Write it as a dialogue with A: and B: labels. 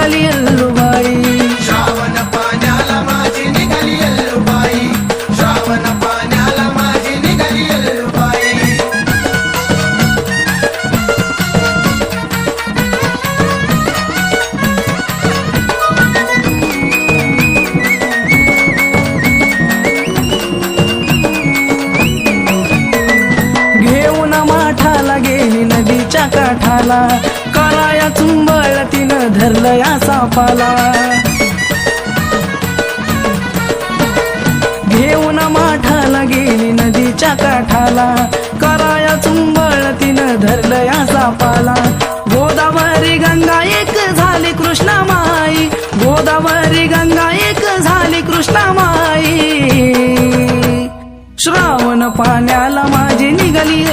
A: निघाली येल्लूबाई.
B: श्रावण पाण्याला माझी निघाली येल्लूबाई. श्रावण पाण्याला माझी निघाली येल्लूबाई.
A: घेऊन माठाला गेली नदीच्या काठाला, कराया चुंबळ तिनं धरलं या सापाला. घेऊन माठाला गेली नदीच्या काठाला, कराया चुंबळ तिनं धरलं या सापाला. गोदावरी गंगा एक झाली कृष्णामाई. गोदावरी गंगा एक झाली कृष्णामाई. श्रावण पाण्याला माझी निघाली